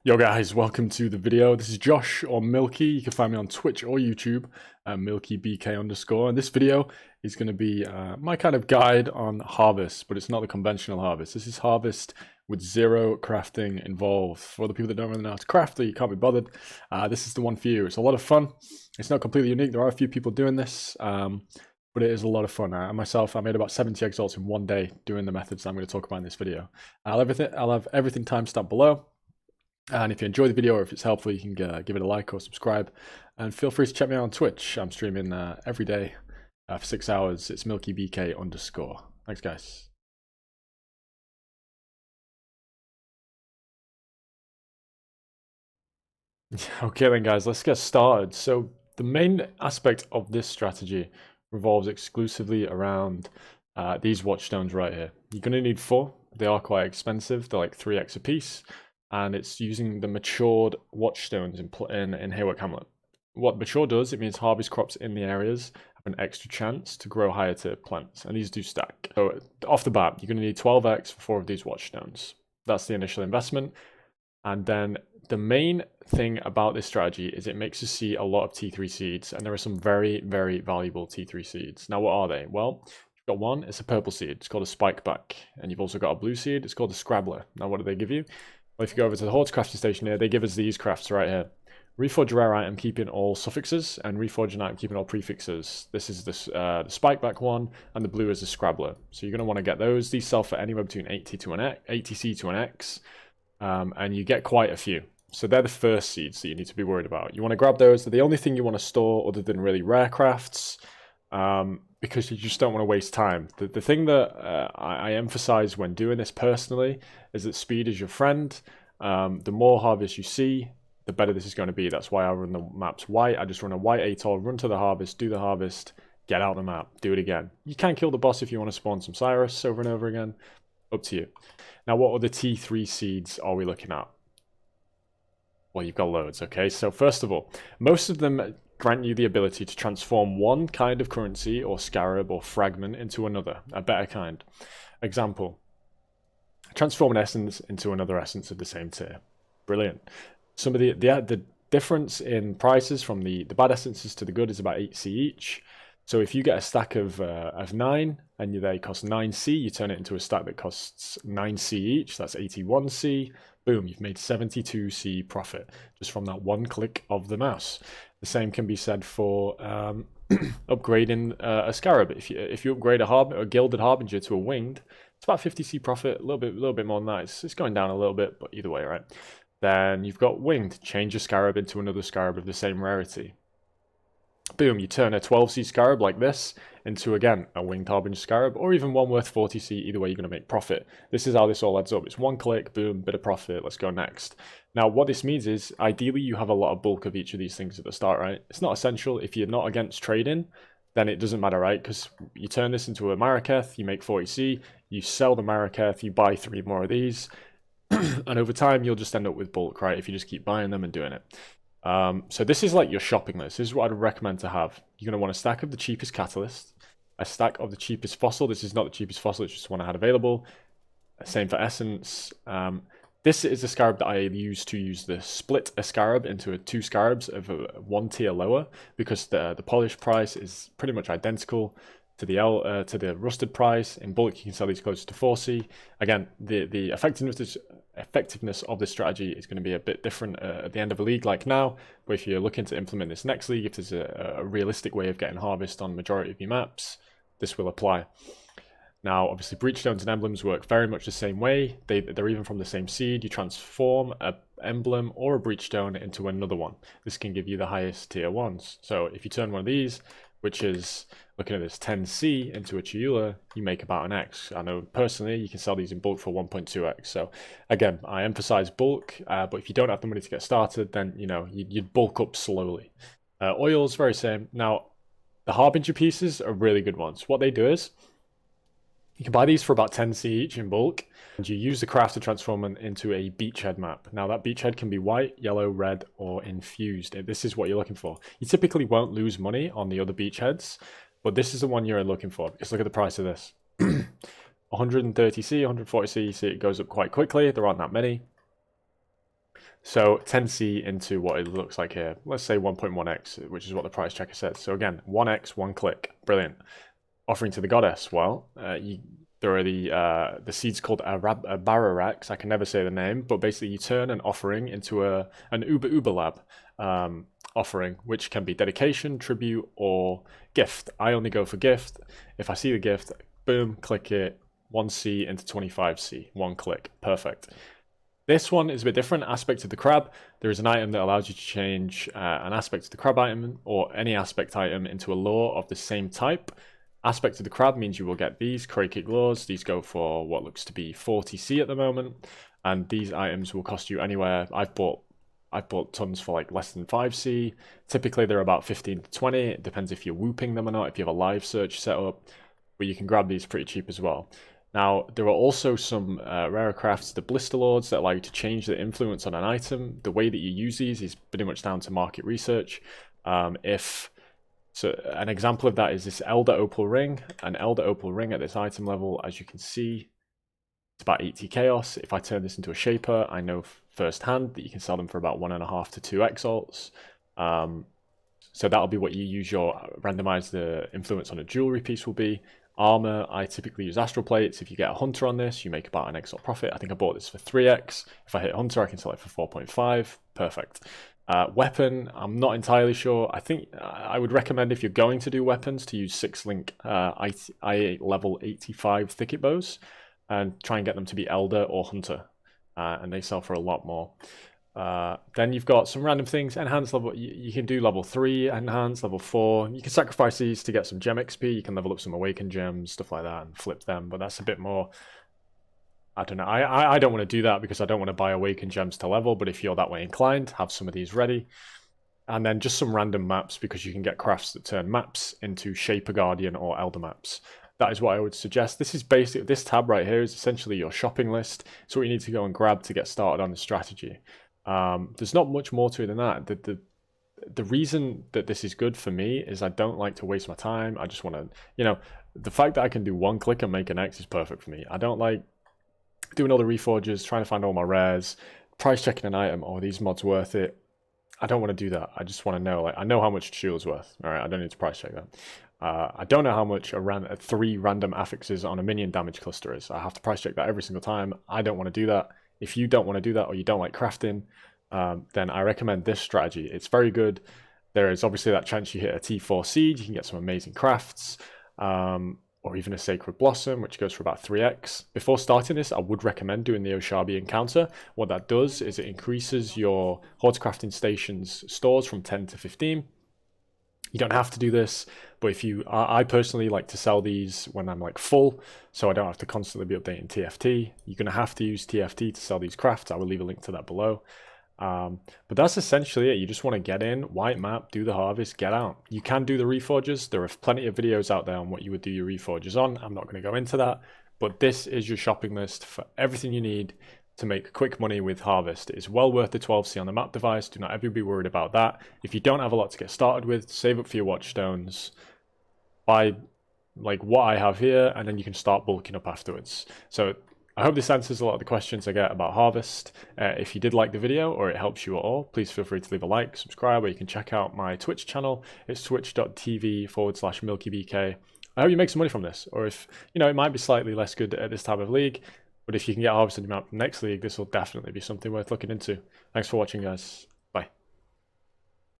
Yo guys, welcome to the video. This is Josh or Milky. You can find me on Twitch or YouTube, MilkyBK_. And this video is going to be my kind of guide on harvest, but it's not the conventional harvest. This is harvest with zero crafting involved. For the people that don't really know how to craft or you can't be bothered, this is the one for you. It's a lot of fun. It's not completely unique. There are a few people doing this, but it is a lot of fun. Myself, I made about 70 exalts in one day doing the methods I'm going to talk about in this video. I'll have everything timestamped below. And if you enjoy the video or if it's helpful, you can give it a like or subscribe. And feel free to check me out on Twitch. I'm streaming every day for 6 hours. It's MilkyBK_. Thanks, guys. Okay then, guys, let's get started. So the main aspect of this strategy revolves exclusively around these Watchstones right here. You're going to need 4. They are quite expensive. They're like 3x a piece. And it's using the matured Watchstones in Haywick Hamlet. What mature does, it means harvest crops in the areas have an extra chance to grow higher tier plants, and these do stack. So off the bat, you're going to need 12x for 4 of these Watchstones. That's the initial investment. And then the main thing about this strategy is it makes us see a lot of T3 seeds, and there are some very, very valuable T3 seeds. Now, what are they? Well, you've got one, it's a purple seed, it's called a Spikeback, and you've also got a blue seed, it's called a Scrabbler. Now, what do they give you? Well, if you go over to the Hordes crafting station here, they give us these crafts right here. Reforge a rare item keeping all suffixes, and reforge an item keeping all prefixes. This is the Spikeback one, and the blue is the Scrabbler. So you're going to want to get those. These sell for anywhere between 80 C to an X, and you get quite a few. So they're the first seeds that you need to be worried about. You want to grab those. They're the only thing you want to store other than really rare crafts, because you just don't want to waste time. The thing that I emphasize when doing this personally is that speed is your friend. The more harvest you see, the better this is going to be. That's why I run the maps white. I just run a white atoll, run to the harvest, do the harvest, get out the map, do it again. You can kill the boss if you want to spawn some Cyrus over and over again. Up to you. Now, what other T3 seeds are we looking at? Well, you've got loads, okay? So first of all, most of them grant you the ability to transform one kind of currency or scarab or fragment into another, a better kind. Example, transform an essence into another essence of the same tier. Brilliant. Some of the difference in prices from the bad essences to the good is about 8C each. So if you get a stack of 9 and they cost 9C, you turn it into a stack that costs 9C each. That's 81C. Boom, you've made 72C profit just from that one click of the mouse. The same can be said for upgrading a Scarab. If you upgrade a Gilded Harbinger to a Winged, it's about 50C profit, a little bit more than that. It's going down a little bit, but either way, right? Then you've got Winged. Change a Scarab into another Scarab of the same rarity. Boom, you turn a 12C Scarab like this into, again, a Winged Harbinger Scarab, or even one worth 40C. Either way, you're going to make profit. This is how this all adds up. It's one click, boom, bit of profit, let's go next. Now, what this means is, ideally, you have a lot of bulk of each of these things at the start, right? It's not essential. If you're not against trading, then it doesn't matter, right? Because you turn this into a Maraketh, you make 40C, you sell the Maraketh, you buy 3 more of these, and over time, you'll just end up with bulk, right? If you just keep buying them and doing it. So this is like your shopping list. This is what I'd recommend to have. You're going to want a stack of the cheapest catalyst, a stack of the cheapest fossil. This is not the cheapest fossil, it's just one I had available. Same for essence. This is the scarab that I use the split a scarab into 2 scarabs of 1 tier lower, because the polish price is pretty much identical to the rusted price. In bulk, you can sell these closer to 4C. Again, the effectiveness of this strategy is going to be a bit different at the end of a league like now, but if you're looking to implement this next league, if there's a realistic way of getting harvest on majority of your maps, this will apply. Now, obviously, breachstones and emblems work very much the same way. They're even from the same seed. You transform an emblem or a breachstone into another one. This can give you the highest tier ones. So if you turn one of these, which is, looking at this 10C into a Chiula, you make about an X. I know personally you can sell these in bulk for 1.2x. So again, I emphasize bulk, but if you don't have the money to get started, then you'd bulk up slowly. Oils, very same. Now, the Harbinger pieces are really good ones. What they do is, you can buy these for about 10C each in bulk, and you use the craft to transform them into a beachhead map. Now, that beachhead can be white, yellow, red, or infused. This is what you're looking for. You typically won't lose money on the other beachheads, but this is the one you're looking for, because look at the price of this. 130C, 140C, you see it goes up quite quickly. There aren't that many. So 10C into what it looks like here. Let's say 1.1x, which is what the price checker said. So again, 1x, one click. Brilliant. Offering to the goddess. Well, there are the seeds called a Bararax. I can never say the name, but basically you turn an offering into an Uber Lab offering, which can be dedication, tribute, or gift. I only go for gift. If I see the gift, boom, click it. 1C into 25C. One click. Perfect. This one is a bit different. Aspect of the crab. There is an item that allows you to change an aspect of the crab item or any aspect item into a lore of the same type. Aspect of the crab means you will get these Kick lures. These go for what looks to be 40C at the moment, and these items will cost you anywhere. I've bought tons for like less than 5C. Typically they're about 15 to 20. It depends if you're whooping them or not, if you have a live search set up, but you can grab these pretty cheap as well. Now, there are also some rarer crafts, the Blisterlords, that allow you to change the influence on an item. The way that you use these is pretty much down to market research. So an example of that is this Elder Opal Ring. An Elder Opal Ring at this item level, as you can see, it's about 80 chaos. If I turn this into a shaper, I know firsthand that you can sell them for about 1.5 to 2 exalts. So that'll be what you use your randomize the influence on a jewelry piece will be. Armor, I typically use astral plates. If you get a hunter on this, you make about an exalt profit. I think I bought this for 3x. If I hit hunter, I can sell it for 4.5. Perfect. Weapon, I'm not entirely sure. I think I would recommend if you're going to do weapons to use 6-link I8 level 85 thicket bows and try and get them to be elder or hunter, and they sell for a lot more. Then you've got some random things. Enhanced level, you can do level 3, enhanced, level 4. You can sacrifice these to get some gem XP. You can level up some awakened gems, stuff like that, and flip them. But that's a bit more, I don't know. I don't want to do that because I don't want to buy awakened gems to level. But if you're that way inclined, have some of these ready. And then just some random maps, because you can get crafts that turn maps into Shaper Guardian or Elder maps. That is what I would suggest. This is basic. This tab right here is essentially your shopping list. It's what you need to go and grab to get started on the strategy. There's not much more to it than that. The reason that this is good for me is I don't like to waste my time. I just want to, the fact that I can do one click and make an X is perfect for me. I don't like doing all the reforges, trying to find all my rares, price checking an item. Oh, these mods worth it. I don't want to do that. I just want to know, I know how much shield's worth. All right, I don't need to price check that. I don't know how much 3 random affixes on a minion damage cluster is. I have to price check that every single time. I don't want to do that. If you don't want to do that or you don't like crafting, then I recommend this strategy. It's very good. There is obviously that chance you hit a T4 seed, you can get some amazing crafts, or even a Sacred Blossom, which goes for about 3x. Before starting this, I would recommend doing the Oshabi encounter. What that does is it increases your Hordes Crafting Station's stores from 10 to 15. You don't have to do this, but if you, I personally like to sell these when I'm full, so I don't have to constantly be updating TFT. You're going to have to use TFT to sell these crafts. I will leave a link to that below. But that's essentially it. You just want to get in, white map, do the harvest, get out. You can do the reforges. There are plenty of videos out there on what you would do your reforges on. I'm not going to go into that, but this is your shopping list for everything you need to make quick money with harvest. It is well worth the 12C on the map device. Do not ever be worried about that. If you don't have a lot to get started with, save up for your Watchstones, buy what I have here, and then you can start bulking up afterwards. So I hope this answers a lot of the questions I get about harvest. If you did like the video or it helps you at all, please feel free to leave a like, subscribe, or you can check out my Twitch channel. It's twitch.tv/MilkyBK. I hope you make some money from this, or if, it might be slightly less good at this type of league, but if you can get harvested map next league, this will definitely be something worth looking into. Thanks for watching, guys.